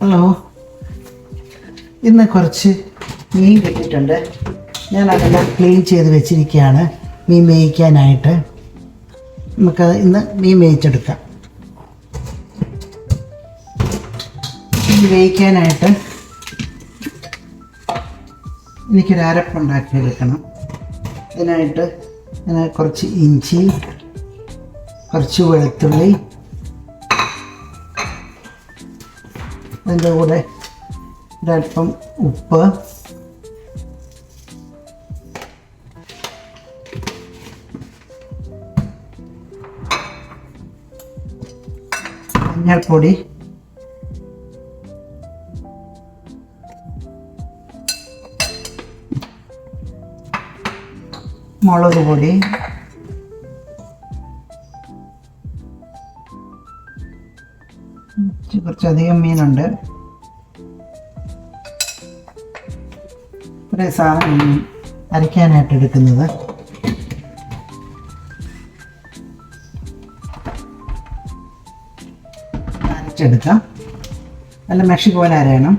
Hello, ഇന്ന് കുറച്ച് മീൻ കിട്ടിയിട്ടുണ്ട്. ഞാൻ അതെല്ലാം ക്ലീൻ ചെയ്ത് വെച്ചിരിക്കുകയാണ് മീൻ വേവിക്കാനായിട്ട്. നമുക്ക് ഇന്ന് മീൻ വേവിച്ചെടുക്കാം. മീൻ വേവിക്കാനായിട്ട് എനിക്കൊരു അരപ്പുണ്ടാക്കിയെടുക്കണം. ഇതിനായിട്ട് ഞാൻ കുറച്ച് ഇഞ്ചി, കുറച്ച് വെളുത്തുള്ളി, അതിൻ്റെ കൂടെ ഒരല്പം ഉപ്പ്, മഞ്ഞൾപ്പൊടി, മുളക് പൊടി, കുറച്ചധികം മീനുണ്ട്. കുറേ സാധനം അരയ്ക്കാനായിട്ട് എടുക്കുന്നത്. അരച്ചെടുക്കാം. നല്ല മെഷി പോലെ അരയണം.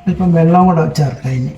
അല്പം വെള്ളം കൂടെ ചേർക്കാം. ഇനി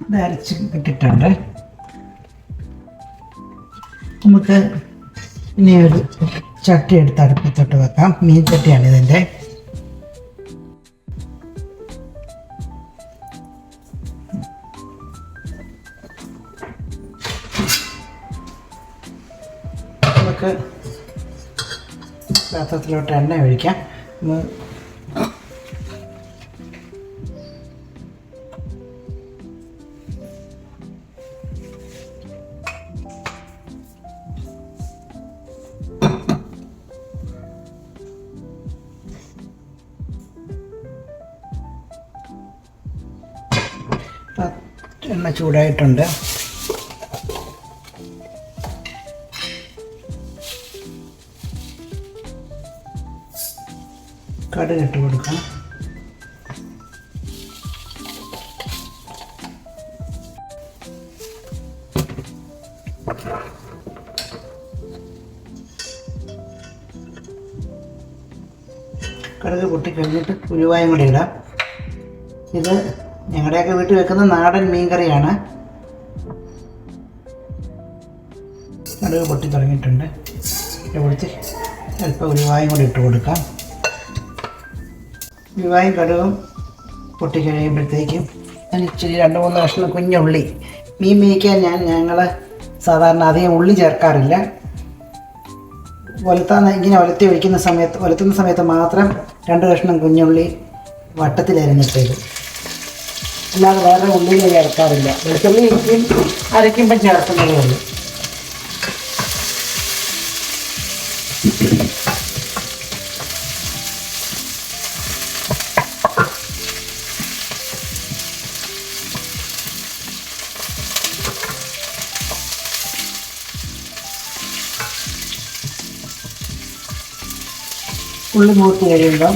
ഇത് അരച്ച് കിട്ടിയിട്ടുണ്ട്. നമുക്ക് ഇനി ഒരു ചട്ടി എടുത്ത് അടുപ്പത്തോട്ട് വെക്കാം. മീൻ ചട്ടിയാണ് ഇതിൻ്റെ. നമുക്ക് പാത്രത്തിലോട്ട് എണ്ണ ഒഴിക്കാം. എണ്ണ ചൂടായിട്ടുണ്ട്. കടുക് ഇട്ട് കൊടുക്കാം. കടുക് പൊട്ടിക്കഴിഞ്ഞിട്ട് ഉലുവായും കൂടി ഇടാം. ഇത് ഞങ്ങളുടെയൊക്കെ വീട്ടിൽ വെക്കുന്ന നാടൻ മീൻകറിയാണ്. കടുക് പൊട്ടി തുടങ്ങിയിട്ടുണ്ട്. പൊടിച്ച് അല്പം ഉലുവായും കൂടി ഇട്ട് കൊടുക്കാം. ഉലുവായും കടുകും പൊട്ടി കഴിയുമ്പോഴത്തേക്കും ഞാൻ ഇച്ചിരി 2-3 കഷ്ണം കുഞ്ഞുള്ളി. മീൻ വേവിക്കാൻ ഞങ്ങൾ സാധാരണ അധികം ഉള്ളി ചേർക്കാറില്ല. ഇങ്ങനെ ഒലത്തുന്ന സമയത്ത് മാത്രം 2 കഷ്ണം കുഞ്ഞുള്ളി വട്ടത്തിലരിഞ്ഞിട്ടേക്കും. അല്ലാതെ വേറെ ഉള്ളിൽ ചേർക്കാറില്ല. വെളുത്തുള്ളി അരയ്ക്കുമ്പം ചേർക്കുന്നതേ ഉള്ളൂ. ഉള്ളി മൂത്ത് കഴിയുമ്പം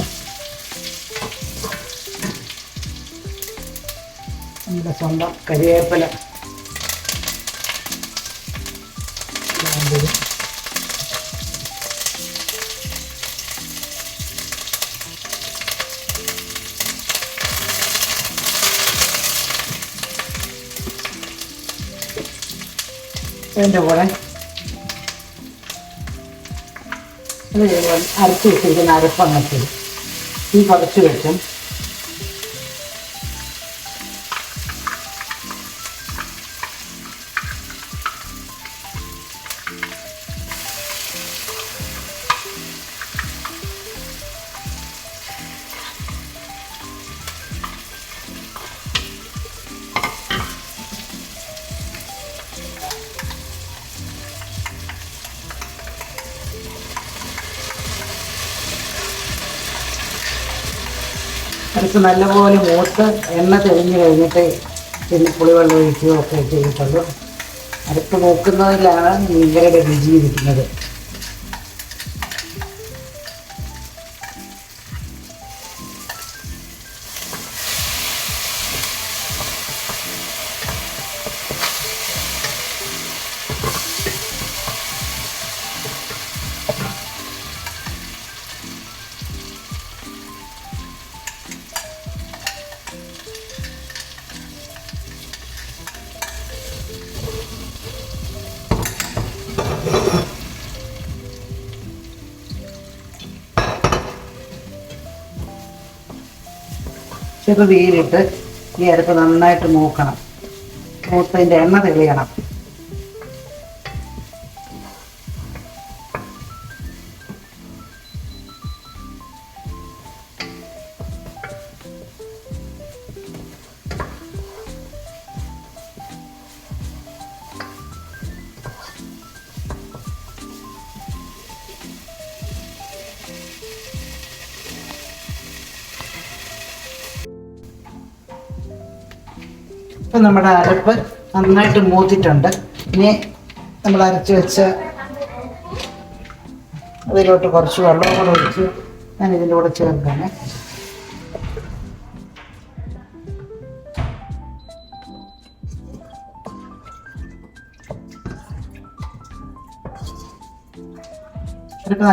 നമ്മുടെ സ്വന്തം കരിവേപ്പില അതിൻ്റെ കൂടെ അരച്ച് വെച്ചിരിക്കുന്ന അരപ്പങ്ങത്തിൽ തീ കുറച്ച് വെച്ചും അരപ്പ് നല്ലപോലെ മൂത്ത് എണ്ണ തെളിഞ്ഞ് കഴിഞ്ഞിട്ട് പിന്നെ പുളിവെള്ളം ഒഴിക്കുകയോ ഒക്കെ ചെയ്തിട്ടുള്ളൂ. അരപ്പ് മൂക്കുന്നതിലാണ് മീൻകറിയുടെ രുചി ഇരിക്കുന്നത്. ചെറു തീയിലിട്ട് ഈ അരപ്പ് നന്നായിട്ട് മൂക്കണം. മൂത്തതിൻ്റെ എണ്ണ തെളിയണം. ഇപ്പം നമ്മുടെ അരപ്പ് നന്നായിട്ട് മൂത്തിട്ടുണ്ട്. ഇനി നമ്മൾ അരച്ച് വെച്ച അതിലോട്ട് കുറച്ച് വെള്ളം കൂടെ ഒഴിച്ച് ഞാൻ ഇതിൻ്റെ കൂടെ ചേർക്കാണ്. അരപ്പ്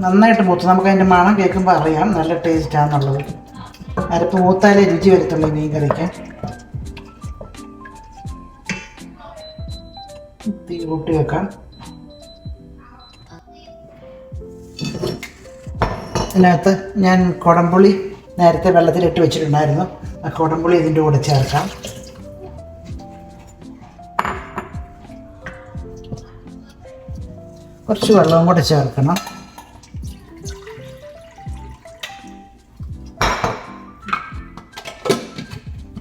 നന്നായിട്ട് മൂത്ത് നമുക്ക് അതിൻ്റെ മണം കേൾക്കുമ്പോൾ അറിയാം നല്ല ടേസ്റ്റാണെന്നുള്ളത്. അരപ്പ് മൂത്താലേ രുചി വരത്തുള്ളൂ മീൻ കറിക്ക്. തീ കൂട്ടി വെക്കാം. ഇതിനകത്ത് ഞാൻ കുടംപുളി നേരത്തെ വെള്ളത്തിലിട്ട് വെച്ചിട്ടുണ്ടായിരുന്നു. ആ കുടംപുളി ഇതിൻ്റെ കൂടെ ചേർക്കാം. കുറച്ച് വെള്ളവും കൂടെ ചേർക്കണം.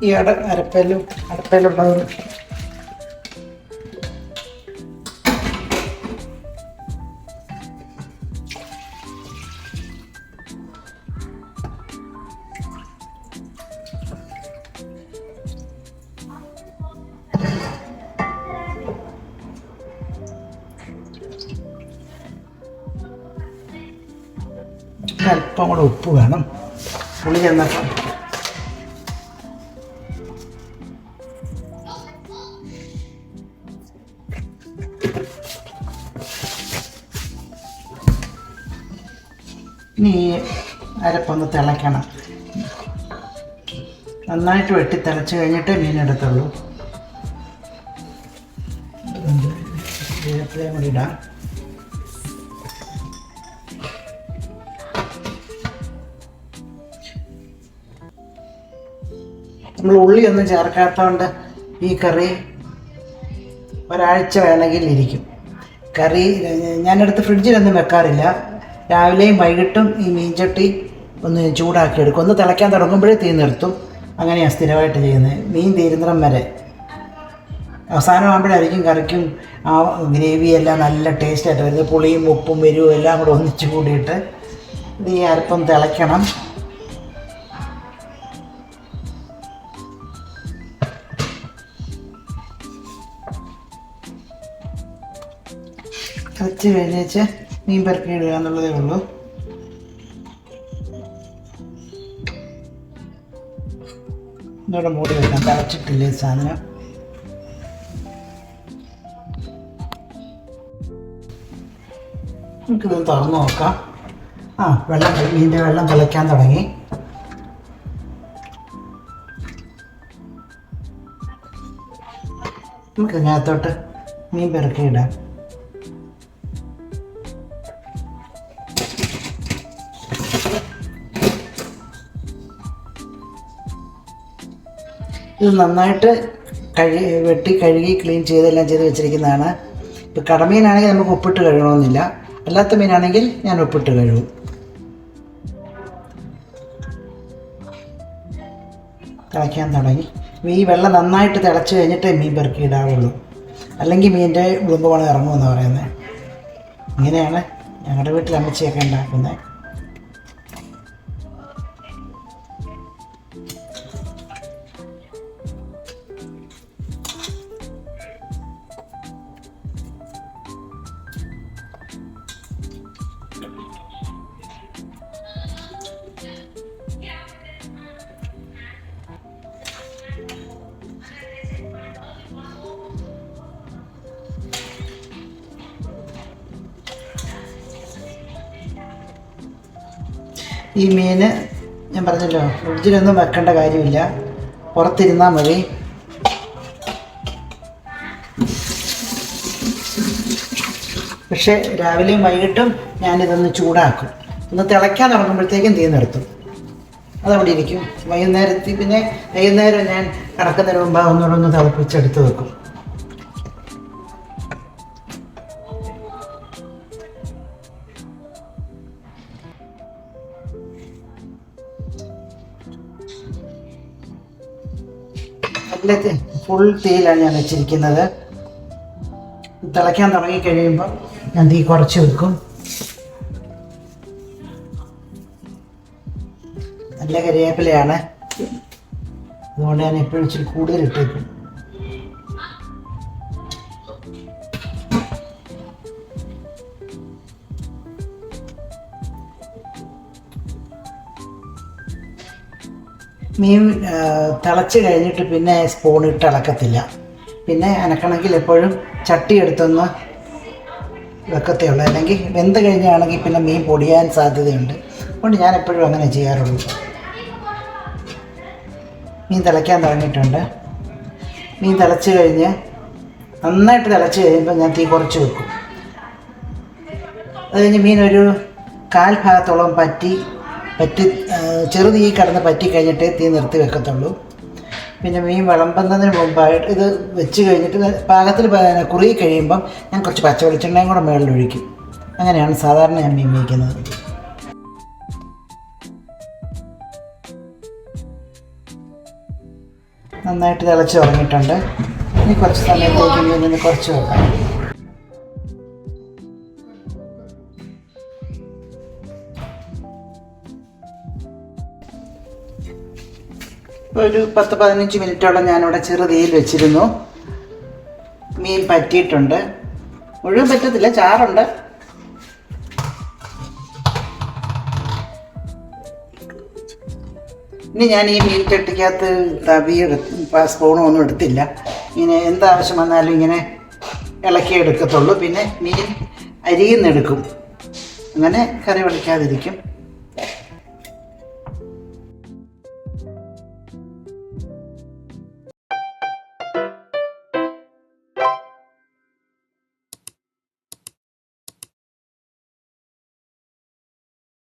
ഈ അരപ്പയിലുള്ളത് അല്പം കൂടെ ഉപ്പ് വേണം. പുളി ചെന്നപ്പം ഇനി ഈ അരപ്പൊന്ന് തിളയ്ക്കണം. നന്നായിട്ട് വെട്ടി തിളച്ച് കഴിഞ്ഞിട്ടേ മീനെടുത്തുള്ളൂ. വേപ്പിലയും കൂടി ഇടാം. നമ്മൾ ഉള്ളിയൊന്നും ചേർക്കാത്തതുകൊണ്ട് ഈ കറി ഒരാഴ്ച വേണമെങ്കിൽ ഇരിക്കും. കറി ഞാനെടുത്ത് ഫ്രിഡ്ജിലൊന്നും വെക്കാറില്ല. രാവിലെയും വൈകിട്ടും ഈ മീൻചട്ടി ഒന്ന് ചൂടാക്കി എടുക്കും. ഒന്ന് തിളയ്ക്കാൻ തുടങ്ങുമ്പോഴേ തീ നിർത്തും. അങ്ങനെയാണ് സ്ഥിരമായിട്ട് ചെയ്യുന്നത്. മീൻ തീരുന്നിടം വരെ. അവസാനമാകുമ്പോഴായിരിക്കും കറിക്കും ആ ഗ്രേവിയെല്ലാം നല്ല ടേസ്റ്റായിട്ട് വരുന്നത്. പുളിയും ഉപ്പും എരിവും എല്ലാം കൂടെ ഒന്നിച്ച് കൂടിയിട്ട് ഇത് ഈ അരപ്പം തിളയ്ക്കണം. തിളച്ച് കഴിഞ്ഞേച്ച് മീൻ പെറുക്കി ഇടുക എന്നുള്ളതേ ഉള്ളൂ. ഇതോടെ മൂടി വെക്കാം. തിളച്ചിട്ടില്ലേ സാധനം. നമുക്കിതൊന്ന് തുറന്ന് നോക്കാം. മീനിൻ്റെ വെള്ളം തിളയ്ക്കാൻ തുടങ്ങി. നമുക്ക് ഇതിനകത്തോട്ട് മീൻ പെറുക്കി ഇടാം. ഇത് നന്നായിട്ട് വെട്ടി കഴുകി ക്ലീൻ ചെയ്തെല്ലാം ചെയ്ത് വെച്ചിരിക്കുന്നതാണ്. ഇപ്പോൾ കടമീനാണെങ്കിൽ നമുക്ക് ഉപ്പിട്ട് കഴുകണമെന്നില്ല. അല്ലാത്ത മീനാണെങ്കിൽ ഞാൻ ഉപ്പിട്ട് കഴുകും. തിളയ്ക്കാൻ തുടങ്ങി. ഈ വെള്ളം നന്നായിട്ട് തിളച്ച് കഴിഞ്ഞിട്ടേ മീൻ പെറുക്കി ഇടാവുള്ളൂ. അല്ലെങ്കിൽ മീനിൻ്റെ ഉളുമ്പ് മണം ഇറങ്ങുമെന്ന് പറയുന്നത്. ഇങ്ങനെയാണ് ഞങ്ങളുടെ വീട്ടിൽ അമ്മച്ചിയൊക്കെ ഉണ്ടാക്കുന്നത്. ഈ മീൻ ഞാൻ പറഞ്ഞല്ലോ ഫ്രിഡ്ജിലൊന്നും വെക്കേണ്ട കാര്യമില്ല, പുറത്തിരുന്നാൽ മതി. പക്ഷേ രാവിലെയും വൈകിട്ടും ഞാനിതൊന്ന് ചൂടാക്കും. ഒന്ന് തിളയ്ക്കാൻ തുടങ്ങുമ്പോഴത്തേക്കും തീ നിർത്തും. അതവിടെ ഇരിക്കും. വൈകുന്നേരം ഞാൻ കിടക്കുന്നതിന് മുമ്പ് ഒന്നുകൂടെ തിളപ്പിച്ചെടുത്ത് വെക്കും. നല്ല ഫുൾ തീയിലാണ് ഞാൻ വെച്ചിരിക്കുന്നത്. തിളയ്ക്കാൻ തുടങ്ങിക്കഴിയുമ്പോൾ ഞാൻ തീ കുറച്ച് വെക്കും. നല്ല കരിവേപ്പിലയാണ്, അതുകൊണ്ട് ഞാൻ എപ്പോഴും ഇച്ചിരി കൂടുതൽ ഇട്ടേക്കും. മീൻ തിളച്ച് കഴിഞ്ഞിട്ട് പിന്നെ സ്പൂണിട്ട് ഇളക്കത്തില്ല. പിന്നെ അനക്കണമെങ്കിൽ എപ്പോഴും ചട്ടി എടുത്തൊന്ന് വെക്കത്തേ ഉള്ളൂ, അല്ലെങ്കിൽ വെന്ത് കഴിഞ്ഞാണെങ്കിൽ പിന്നെ മീൻ പൊടിയാൻ സാധ്യതയുണ്ട്. അതുകൊണ്ട് ഞാൻ എപ്പോഴും അങ്ങനെ ചെയ്യാറുള്ളൂ. മീൻ തിളയ്ക്കാൻ തുടങ്ങിയിട്ടുണ്ട്. മീൻ തിളച്ച് കഴിഞ്ഞ് നന്നായിട്ട് തിളച്ച് കഴിയുമ്പോൾ ഞാൻ തീ കുറച്ച് വെക്കും. അത് കഴിഞ്ഞ് മീൻ ഒരു 1/4 ഭാഗത്തോളം പറ്റി ചെറുതീ കിടന്ന് പറ്റി കഴിഞ്ഞിട്ടേ തീ നിർത്തി വെക്കത്തുള്ളൂ. പിന്നെ മീൻ വിളമ്പുന്നതിന് മുമ്പായിട്ട് ഇത് വെച്ച് കഴിഞ്ഞിട്ട് പാകത്തിൽ കുറുകി കഴിയുമ്പം ഞാൻ കുറച്ച് പച്ച വെളിച്ചെണ്ണയും കൂടെ മുകളിലൊഴിക്കും. അങ്ങനെയാണ് സാധാരണ ഞാൻ മീൻ വയ്ക്കുന്നത്. നന്നായിട്ട് തിളച്ച് തുടങ്ങിയിട്ടുണ്ട്. ഇനി കുറച്ച് സമയത്തേക്ക് മീനിന് കുറച്ച് വെക്കാം. ഒരു 10-15 മിനിറ്റോളം ഞാനിവിടെ ചെറുതീയിൽ വെച്ചിരുന്നു. മീൻ പറ്റിയിട്ടുണ്ട്. മുഴുവൻ പറ്റത്തില്ല, ചാറുണ്ട്. ഇനി ഞാൻ ഈ മീൻ ചട്ടിക്കകത്ത് സ്പൂണും ഒന്നും എടുത്തില്ല. ഇങ്ങനെ എന്താവശ്യം വന്നാലും ഇങ്ങനെ ഇളക്കിയെടുക്കത്തുള്ളൂ. പിന്നെ മീൻ അരിയുന്നെടുക്കും, അങ്ങനെ കറി വെളിക്കാതിരിക്കും.